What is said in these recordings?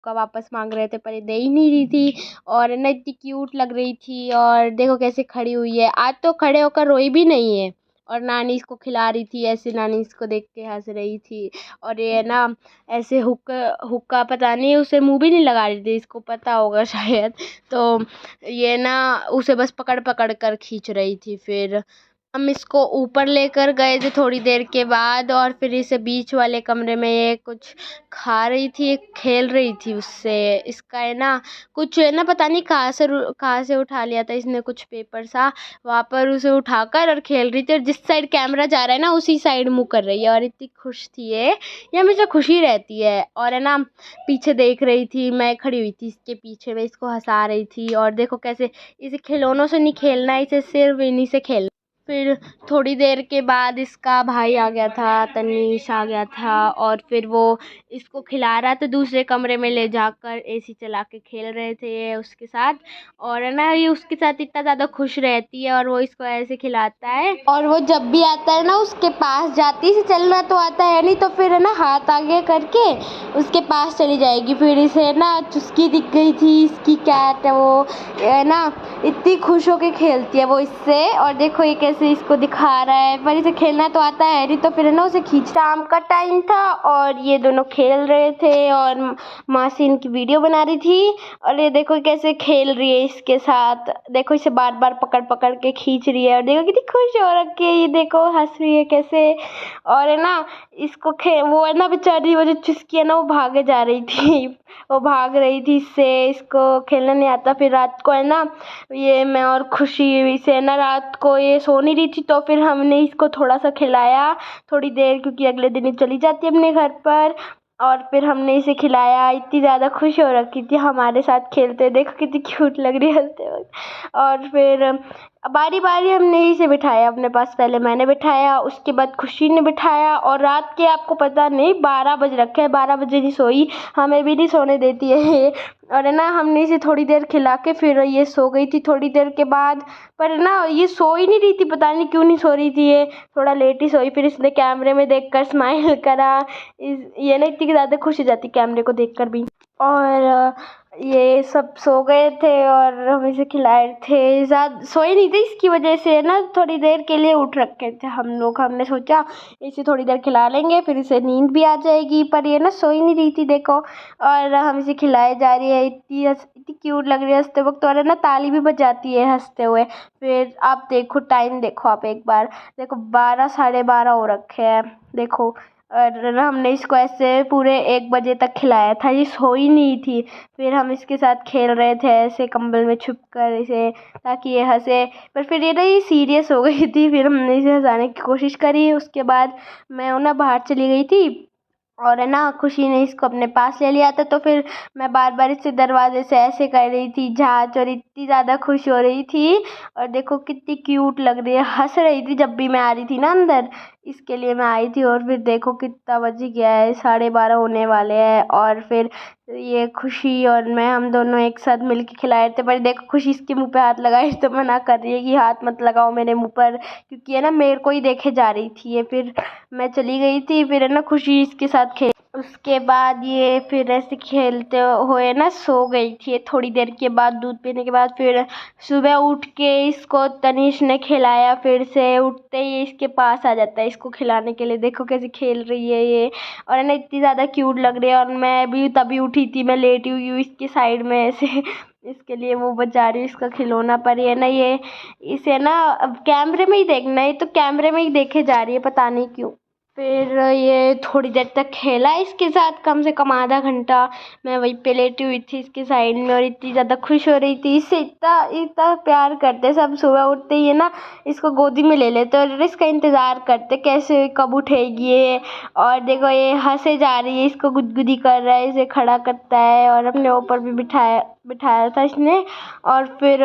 हुक्का वापस मांग रहे थे पर ये दे ही नहीं रही थी। और ना इतनी क्यूट लग रही थी और देखो कैसे खड़ी हुई है, आज तो खड़े होकर रोई भी नहीं है। और नानी इसको खिला रही थी, ऐसे नानी इसको देख के हंस रही थी। और ये ना ऐसे हुक्का हुक्का पता नहीं उसे मुंह भी नहीं लगा रही थी, इसको पता होगा शायद। तो ये ना उसे बस पकड़ पकड़ कर खींच रही थी। फिर हम इसको ऊपर लेकर गए थे थोड़ी देर के बाद, और फिर इसे बीच वाले कमरे में ये कुछ खा रही थी, खेल रही थी उससे। इसका है ना कुछ है ना पता नहीं कहाँ से उठा लिया था इसने, कुछ पेपर सा वहाँ पर उसे उठाकर और खेल रही थी। और जिस साइड कैमरा जा रहा है ना उसी साइड मुँह कर रही है, और इतनी खुश थी ये हमेशा खुशी रहती है। और है ना पीछे देख रही थी, मैं खड़ी हुई थी इसके पीछे, मैं इसको हंसा रही थी। और देखो कैसे इसे खिलौनों से नहीं खेलना है, इसे सिर्फ इन्हीं से खेलना। फिर थोड़ी देर के बाद इसका भाई आ गया था, तनीश आ गया था, और फिर वो इसको खिला रहा था, दूसरे कमरे में ले जाकर एसी चला के खेल रहे थे ये उसके साथ। और है ना ये उसके साथ इतना ज़्यादा खुश रहती है, और वो इसको ऐसे खिलाता है, और वो जब भी आता है ना उसके पास जाती है। इसे चलना तो आता है नहीं, तो फिर है ना हाथ आगे करके उसके पास चली जाएगी। फिर इसे ना चुस्की दिख गई थी, इसकी कैट है वो, है ना इतनी खुश होके खेलती है वो इससे। और देखो ये कैसे इसको दिखा रहा है, पर इसे खेलना तो आता है नहीं, तो फिर है ना उसे खींच। शाम का टाइम था और ये दोनों खेल रहे थे, और मासी इनकी वीडियो बना रही थी। और ये देखो कैसे खेल रही है इसके साथ, देखो इसे बार बार पकड़ पकड़ के खींच रही है, और देखो कितनी खुश हो रखी है, ये देखो हंस रही है कैसे। और है ना इसको वो है ना बेचारी, वो जो चुस्की है ना वो भागे जा रही थी, वो भाग रही थी इससे, इसको खेलना नहीं आता। फिर रात को है ना ये मैं और खुशी से ना रात को ये सो नहीं रही थी, तो फिर हमने इसको थोड़ा सा खिलाया थोड़ी देर, क्योंकि अगले दिन ये चली जाती है अपने घर पर। और फिर हमने इसे खिलाया, इतनी ज़्यादा खुश हो रखी थी हमारे साथ खेलते, देखो कितनी क्यूट लग रही है हंसते वक्त। और फिर बारी बारी हमने इसे बिठाया अपने पास, पहले मैंने बिठाया, उसके बाद खुशी ने बिठाया। और रात के आपको पता नहीं 12 बज रखे हैं, 12 बजे नहीं सोई, हमें भी नहीं सोने देती है ये। और है ना हमने इसे थोड़ी देर खिला के फिर ये सो गई थी थोड़ी देर के बाद। पर ना ये सो ही नहीं रही थी, पता नहीं क्यों नहीं सो रही थी, ये थोड़ा लेट ही सोई। फिर इसने कैमरे में देखकर स्माइल करा, ये ना इतनी ज़्यादा खुश हो जाती कैमरे को देखकर भी। और ये सब सो गए थे और हम इसे खिलाए थे, ज़्यादा सोए नहीं थे इसकी वजह से ना, थोड़ी देर के लिए उठ रखे थे हम लोग। हमने सोचा इसे थोड़ी देर खिला लेंगे फिर इसे नींद भी आ जाएगी, पर ये ना सोई नहीं रही थी देखो। और हम इसे खिलाए जा रही है, इतनी क्यूट लग रही है हंसते वक्त, और है ना ताली भी बजाती है हंसते हुए। फिर आप देखो टाइम देखो आप एक बार, देखो 12 साढ़े 12 हो रखे हैं देखो। और ना हमने इसको ऐसे पूरे 1 बजे तक खिलाया था, ये सोई नहीं थी। फिर हम इसके साथ खेल रहे थे ऐसे कंबल में छुप कर इसे, ताकि ये हंसे। पर फिर ये ना ये सीरियस हो गई थी, फिर हमने इसे हंसाने की कोशिश करी। उसके बाद मैं ना बाहर चली गई थी, और है ना खुशी ने इसको अपने पास ले लिया था। तो फिर मैं बार बार इससे दरवाजे से ऐसे कर रही थी जांच, और इतनी ज़्यादा खुश हो रही थी। और देखो कितनी क्यूट लग रही है, हंस रही थी जब भी मैं आ रही थी ना अंदर, इसके लिए मैं आई थी। और फिर देखो कितना बज गया है, 12:30 होने वाले हैं। और फिर ये खुशी और मैं हम दोनों एक साथ मिलके खिलाए थे। पर देखो खुशी इसके मुंह पे हाथ लगाए तो मना कर रही है कि हाथ मत लगाओ मेरे मुंह पर, क्योंकि है ना मेरे को ही देखे जा रही थी ये। फिर मैं चली गई थी, फिर है ना खुशी इसके साथ खेल, उसके बाद ये फिर ऐसे खेलते हुए ना सो गई थी थोड़ी देर के बाद, दूध पीने के बाद। फिर सुबह उठ के इसको तनीश ने खिलाया, फिर से उठते ही इसके पास आ जाता है इसको खिलाने के लिए, देखो कैसे खेल रही है ये। और है ना इतनी ज़्यादा क्यूट लग रही है। और मैं भी तभी उठी थी, मैं लेटी हुई हूँ इसके साइड में ऐसे इसके लिए वो बचा रही हूँ इसका खिलौना। पर ये ना ये इसे ना अब कैमरे में ही देखना है, तो कैमरे में ही देखे जा रही है पता नहीं क्यों। फिर ये थोड़ी देर तक खेला इसके साथ, कम से कम आधा घंटा मैं वहीं पे लेटी हुई थी इसके साइड में, और इतनी ज़्यादा खुश हो रही थी इससे, इतना इतना प्यार करते सब। सुबह उठते ही है ना इसको गोदी में ले लेते और इसका इंतज़ार करते कैसे कब उठेगी ये। और देखो ये हंसे जा रही है, इसको गुदगुदी कर रहा है, इसे खड़ा करता है, और अपने ऊपर भी बिठाया बिठाया था इसने। और फिर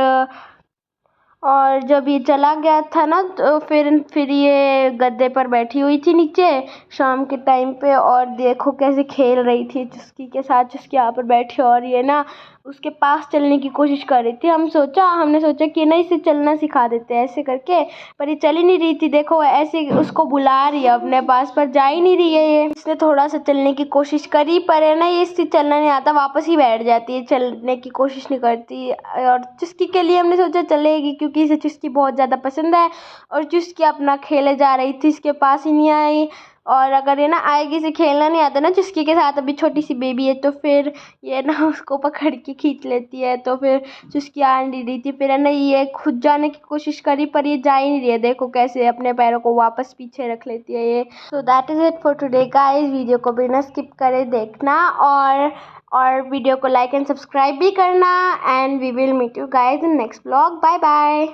और जब ये चला गया था ना तो फिर ये गद्दे पर बैठी हुई थी नीचे शाम के टाइम पे, और देखो कैसे खेल रही थी चुस्की के साथ। चुस्की यहाँ पर बैठी और ये ना उसके पास चलने की कोशिश कर रही थी। हमने सोचा कि ना इसे चलना सिखा देते हैं ऐसे करके, पर ये चल ही नहीं रही थी। देखो ऐसे उसको बुला रही है अपने पास, पर जा ही नहीं रही है ये। इसने थोड़ा सा चलने की कोशिश करी, पर है ना ये इससे चलना नहीं आता, वापस ही बैठ जाती है, चलने की कोशिश नहीं करती। और चुस्की के लिए हमने सोचा चलेगी, क्योंकि इसे चुस्की बहुत ज़्यादा पसंद है। और चुस्की अपना खेले जा रही थी, इसके पास ही नहीं आई। और अगर ये ना आएगी, इसे खेलना नहीं आता ना चुस्की के साथ, अभी छोटी सी बेबी है, तो फिर ये ना उसको पकड़ के खींच लेती है। तो फिर चुस्की आ नहीं रही थी, फिर है ना ये खुद जाने की कोशिश करी, पर ये जा ही नहीं रही है। देखो कैसे अपने पैरों को वापस पीछे रख लेती है ये। So that is it for today guys. Video को बिना स्किप करे देखना, और वीडियो को लाइक एंड सब्सक्राइब भी करना। And we will meet you guys in next vlog. Bye bye.